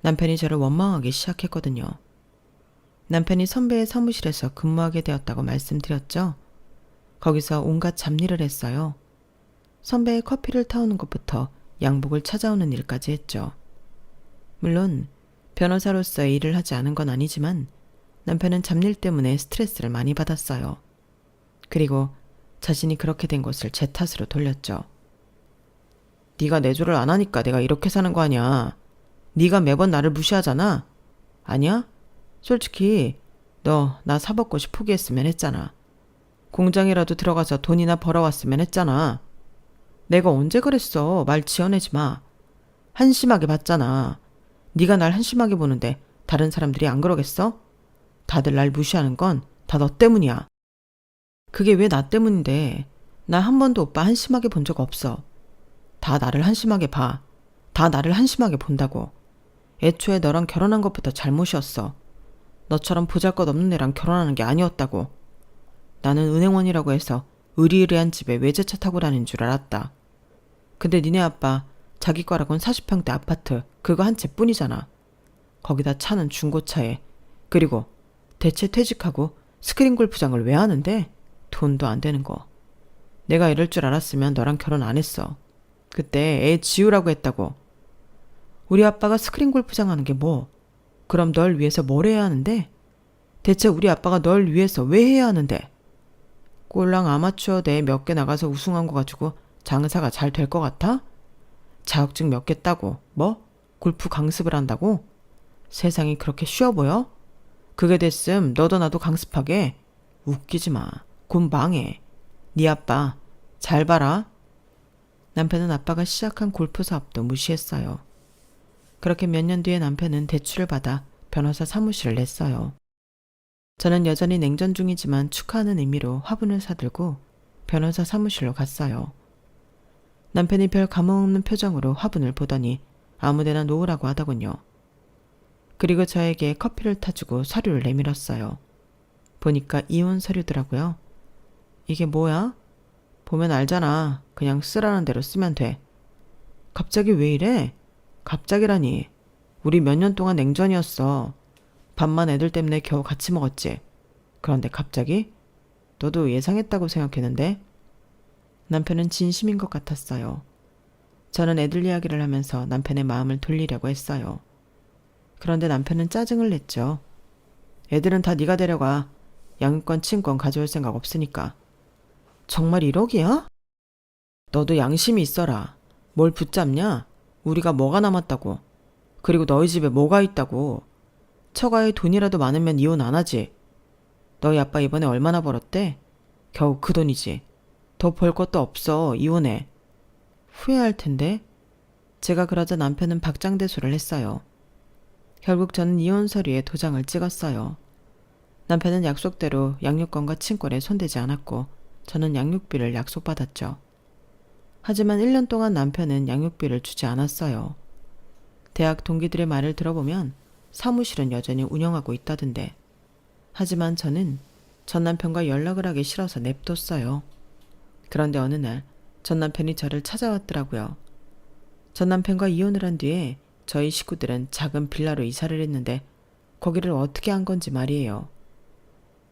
남편이 저를 원망하기 시작했거든요. 남편이 선배의 사무실에서 근무하게 되었다고 말씀드렸죠? 거기서 온갖 잡일을 했어요. 선배의 커피를 타오는 것부터 양복을 찾아오는 일까지 했죠. 물론 변호사로서의 일을 하지 않은 건 아니지만 남편은 잡일 때문에 스트레스를 많이 받았어요. 그리고 자신이 그렇게 된 것을 제 탓으로 돌렸죠. 네가 내조를 안 하니까 내가 이렇게 사는 거 아니야. 네가 매번 나를 무시하잖아. 아니야? 솔직히 너 나 사법고시 포기했으면 했잖아. 공장이라도 들어가서 돈이나 벌어왔으면 했잖아. 내가 언제 그랬어. 말 지어내지 마. 한심하게 봤잖아. 네가 날 한심하게 보는데 다른 사람들이 안 그러겠어? 다들 날 무시하는 건 다 너 때문이야. 그게 왜 나 때문인데. 나 한 번도 오빠 한심하게 본 적 없어. 다 나를 한심하게 봐. 다 나를 한심하게 본다고. 애초에 너랑 결혼한 것부터 잘못이었어. 너처럼 보잘것없는 애랑 결혼하는 게 아니었다고. 나는 은행원이라고 해서 의리의리한 집에 외제차 타고 다니는 줄 알았다. 근데 니네 아빠 자기 거라곤 40평대 아파트 그거 한 채뿐이잖아. 거기다 차는 중고차에. 그리고 대체 퇴직하고 스크린 골프장을 왜 하는데? 돈도 안 되는 거. 내가 이럴 줄 알았으면 너랑 결혼 안 했어. 그때 애 지우라고 했다고. 우리 아빠가 스크린 골프장 하는 게 뭐? 그럼 널 위해서 뭘 해야 하는데? 대체 우리 아빠가 널 위해서 왜 해야 하는데? 꼴랑 아마추어 대회 몇 개 나가서 우승한 거 가지고 장사가 잘 될 것 같아? 자격증 몇 개 따고 뭐? 골프 강습을 한다고? 세상이 그렇게 쉬워 보여? 그게 됐음 너도 나도 강습하게. 웃기지 마. 곧 망해. 네 아빠 잘 봐라. 남편은 아빠가 시작한 골프 사업도 무시했어요. 그렇게 몇 년 뒤에 남편은 대출을 받아 변호사 사무실을 냈어요. 저는 여전히 냉전 중이지만 축하하는 의미로 화분을 사들고 변호사 사무실로 갔어요. 남편이 별 감흥 없는 표정으로 화분을 보더니 아무데나 놓으라고 하더군요. 그리고 저에게 커피를 타주고 서류를 내밀었어요. 보니까 이혼 서류더라고요. 이게 뭐야? 보면 알잖아. 그냥 쓰라는 대로 쓰면 돼. 갑자기 왜 이래? 갑자기라니. 우리 몇 년 동안 냉전이었어. 밥만 애들 때문에 겨우 같이 먹었지. 그런데 갑자기? 너도 예상했다고 생각했는데? 남편은 진심인 것 같았어요. 저는 애들 이야기를 하면서 남편의 마음을 돌리려고 했어요. 그런데 남편은 짜증을 냈죠. 애들은 다 네가 데려가. 양육권, 친권 가져올 생각 없으니까. 정말 1억이야? 너도 양심이 있어라. 뭘 붙잡냐? 우리가 뭐가 남았다고. 그리고 너희 집에 뭐가 있다고. 처가에 돈이라도 많으면 이혼 안 하지. 너희 아빠 이번에 얼마나 벌었대? 겨우 그 돈이지. 더 벌 것도 없어. 이혼해. 후회할 텐데. 제가 그러자 남편은 박장대소를 했어요. 결국 저는 이혼 서류에 도장을 찍었어요. 남편은 약속대로 양육권과 친권에 손대지 않았고 저는 양육비를 약속받았죠. 하지만 1년 동안 남편은 양육비를 주지 않았어요. 대학 동기들의 말을 들어보면 사무실은 여전히 운영하고 있다던데. 하지만 저는 전 남편과 연락을 하기 싫어서 냅뒀어요. 그런데 어느 날 전 남편이 저를 찾아왔더라고요. 전 남편과 이혼을 한 뒤에 저희 식구들은 작은 빌라로 이사를 했는데 거기를 어떻게 한 건지 말이에요.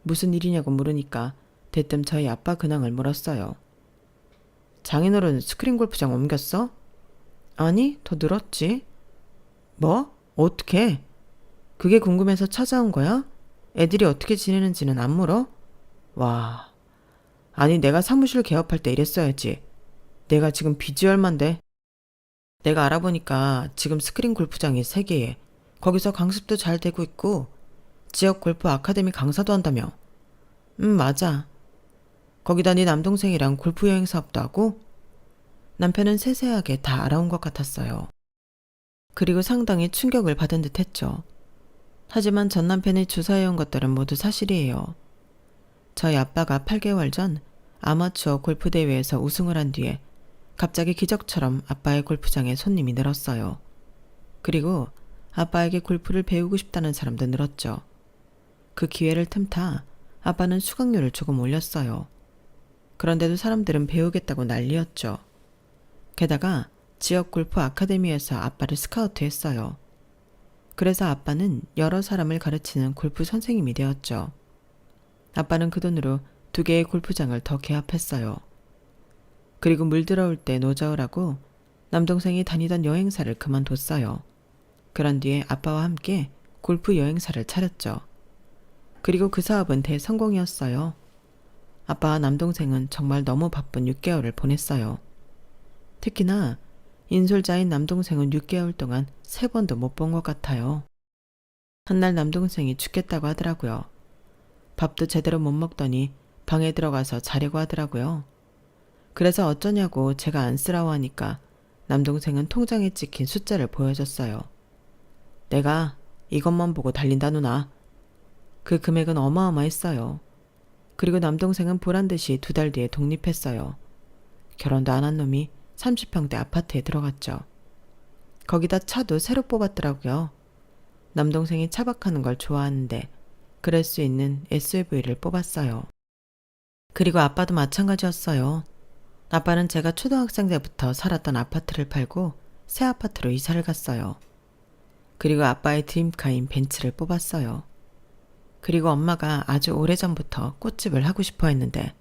무슨 일이냐고 물으니까 대뜸 저희 아빠 근황을 물었어요. 장인어른 스크린 골프장 옮겼어? 아니, 더 늘었지. 뭐? 어떻게? 그게 궁금해서 찾아온 거야? 애들이 어떻게 지내는지는 안 물어? 와, 아니 내가 사무실 개업할 때 이랬어야지. 내가 지금 빚이 얼만데? 내가 알아보니까 지금 스크린 골프장이 3개에 거기서 강습도 잘 되고 있고 지역 골프 아카데미 강사도 한다며. 맞아. 거기다 네 남동생이랑 골프 여행 사업도 하고? 남편은 세세하게 다 알아온 것 같았어요. 그리고 상당히 충격을 받은 듯 했죠. 하지만 전 남편이 조사해온 것들은 모두 사실이에요. 저희 아빠가 8개월 전 아마추어 골프 대회에서 우승을 한 뒤에 갑자기 기적처럼 아빠의 골프장에 손님이 늘었어요. 그리고 아빠에게 골프를 배우고 싶다는 사람도 늘었죠. 그 기회를 틈타 아빠는 수강료를 조금 올렸어요. 그런데도 사람들은 배우겠다고 난리였죠. 게다가 지역 골프 아카데미에서 아빠를 스카우트했어요. 그래서 아빠는 여러 사람을 가르치는 골프 선생님이 되었죠. 아빠는 그 돈으로 2개의 골프장을 더 개합했어요. 그리고 물 들어올 때 노저우라고 남동생이 다니던 여행사를 그만뒀어요. 그런 뒤에 아빠와 함께 골프 여행사를 차렸죠. 그리고 그 사업은 대성공이었어요. 아빠와 남동생은 정말 너무 바쁜 6개월을 보냈어요. 특히나 인솔자인 남동생은 6개월 동안 3번도 못 본 것 같아요. 한날 남동생이 죽겠다고 하더라고요. 밥도 제대로 못 먹더니 방에 들어가서 자려고 하더라고요. 그래서 어쩌냐고 제가 안쓰러워하니까 남동생은 통장에 찍힌 숫자를 보여줬어요. 내가 이것만 보고 달린다 누나. 그 금액은 어마어마했어요. 그리고 남동생은 보란듯이 2달 뒤에 독립했어요. 결혼도 안 한 놈이 30평대 아파트에 들어갔죠. 거기다 차도 새로 뽑았더라고요. 남동생이 차박하는 걸 좋아하는데 그럴 수 있는 SUV를 뽑았어요. 그리고 아빠도 마찬가지였어요. 아빠는 제가 초등학생 때부터 살았던 아파트를 팔고 새 아파트로 이사를 갔어요. 그리고 아빠의 드림카인 벤츠를 뽑았어요. 그리고 엄마가 아주 오래전부터 꽃집을 하고 싶어 했는데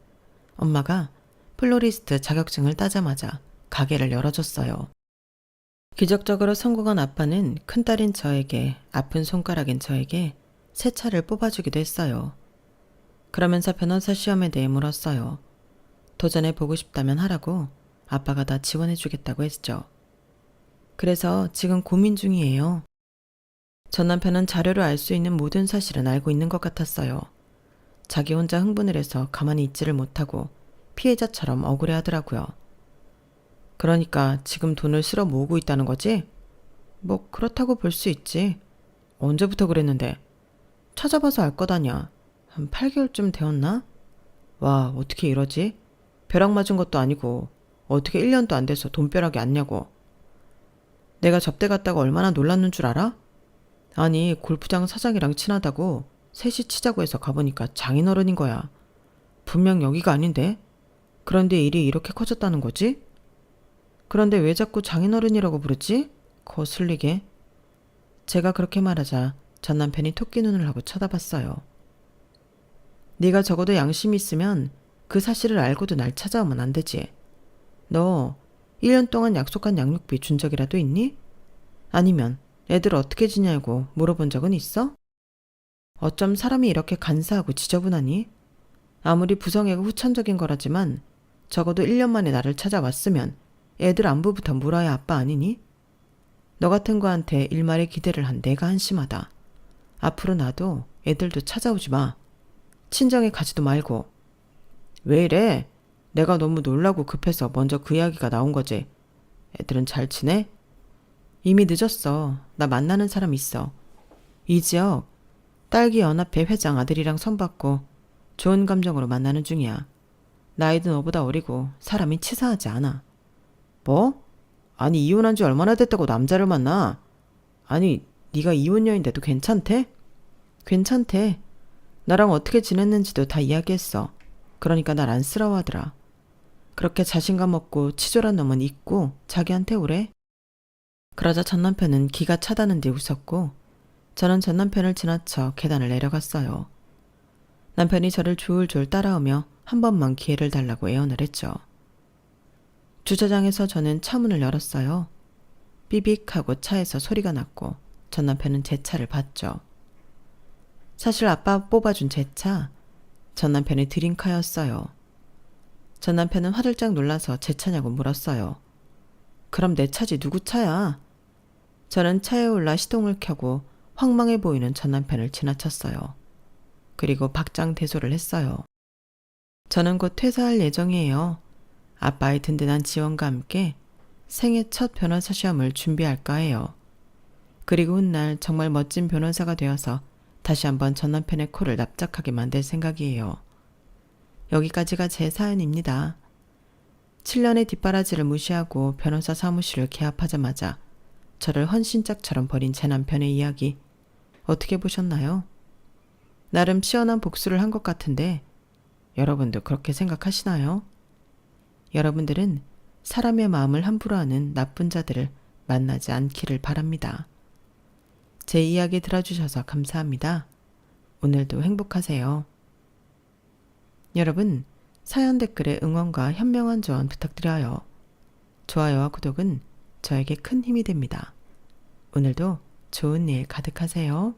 엄마가 플로리스트 자격증을 따자마자 가게를 열어줬어요. 기적적으로 성공한 아빠는 큰딸인 저에게, 아픈 손가락인 저에게 새 차를 뽑아주기도 했어요. 그러면서 변호사 시험에 대해 물었어요. 도전해보고 싶다면 하라고 아빠가 다 지원해주겠다고 했죠. 그래서 지금 고민 중이에요. 전 남편은 자료로 알 수 있는 모든 사실은 알고 있는 것 같았어요. 자기 혼자 흥분을 해서 가만히 있지를 못하고 피해자처럼 억울해하더라고요. 그러니까 지금 돈을 쓸어 모으고 있다는 거지? 뭐 그렇다고 볼 수 있지. 언제부터 그랬는데? 찾아봐서 알 거다냐. 한 8개월쯤 되었나? 와, 어떻게 이러지? 벼락 맞은 것도 아니고 어떻게 1년도 안 돼서 돈벼락이 안냐고. 내가 접대 갔다가 얼마나 놀랐는 줄 알아? 아니, 골프장 사장이랑 친하다고 셋이 치자고 해서 가보니까 장인어른인 거야. 분명 여기가 아닌데? 그런데 일이 이렇게 커졌다는 거지? 그런데 왜 자꾸 장인어른이라고 부르지? 거슬리게. 제가 그렇게 말하자 전 남편이 토끼 눈을 하고 쳐다봤어요. 네가 적어도 양심이 있으면 그 사실을 알고도 날 찾아오면 안 되지. 너 1년 동안 약속한 양육비 준 적이라도 있니? 아니면 애들 어떻게 지냐고 물어본 적은 있어? 어쩜 사람이 이렇게 간사하고 지저분하니? 아무리 부성애가 후천적인 거라지만 적어도 1년 만에 나를 찾아왔으면 애들 안부부터 물어야 아빠 아니니? 너 같은 거한테 일말의 기대를 한 내가 한심하다. 앞으로 나도 애들도 찾아오지 마. 친정에 가지도 말고. 왜 이래? 내가 너무 놀라고 급해서 먼저 그 이야기가 나온 거지. 애들은 잘 지내? 이미 늦었어. 나 만나는 사람 있어. 이 지역 딸기연합회 회장 아들이랑 선받고 좋은 감정으로 만나는 중이야. 나이도 너보다 어리고 사람이 치사하지 않아. 뭐? 아니 이혼한 지 얼마나 됐다고 남자를 만나? 아니 네가 이혼녀인데도 괜찮대? 괜찮대. 나랑 어떻게 지냈는지도 다 이야기했어. 그러니까 날 안쓰러워하더라. 그렇게 자신감 없고 치졸한 놈은 있고 자기한테 오래. 그러자 전 남편은 기가 차다는 듯 웃었고 저는 전 남편을 지나쳐 계단을 내려갔어요. 남편이 저를 졸졸 따라오며 한 번만 기회를 달라고 애원을 했죠. 주차장에서 저는 차 문을 열었어요. 삐빅 하고 차에서 소리가 났고 전 남편은 제 차를 봤죠. 사실 아빠 뽑아준 제 차, 전 남편의 드림카였어요. 전 남편은 화들짝 놀라서 제 차냐고 물었어요. 그럼 내 차지 누구 차야? 저는 차에 올라 시동을 켜고 황망해 보이는 전 남편을 지나쳤어요. 그리고 박장대소를 했어요. 저는 곧 퇴사할 예정이에요. 아빠의 든든한 지원과 함께 생애 첫 변호사 시험을 준비할까 해요. 그리고 훗날 정말 멋진 변호사가 되어서 다시 한번 전 남편의 코를 납작하게 만들 생각이에요. 여기까지가 제 사연입니다. 7년의 뒷바라지를 무시하고 변호사 사무실을 개업하자마자 저를 헌신짝처럼 버린 제 남편의 이야기 어떻게 보셨나요? 나름 시원한 복수를 한 것 같은데 여러분도 그렇게 생각하시나요? 여러분들은 사람의 마음을 함부로 하는 나쁜 자들을 만나지 않기를 바랍니다. 제 이야기 들어주셔서 감사합니다. 오늘도 행복하세요. 여러분, 사연 댓글에 응원과 현명한 조언 부탁드려요. 좋아요와 구독은 저에게 큰 힘이 됩니다. 오늘도 좋은 일 가득하세요.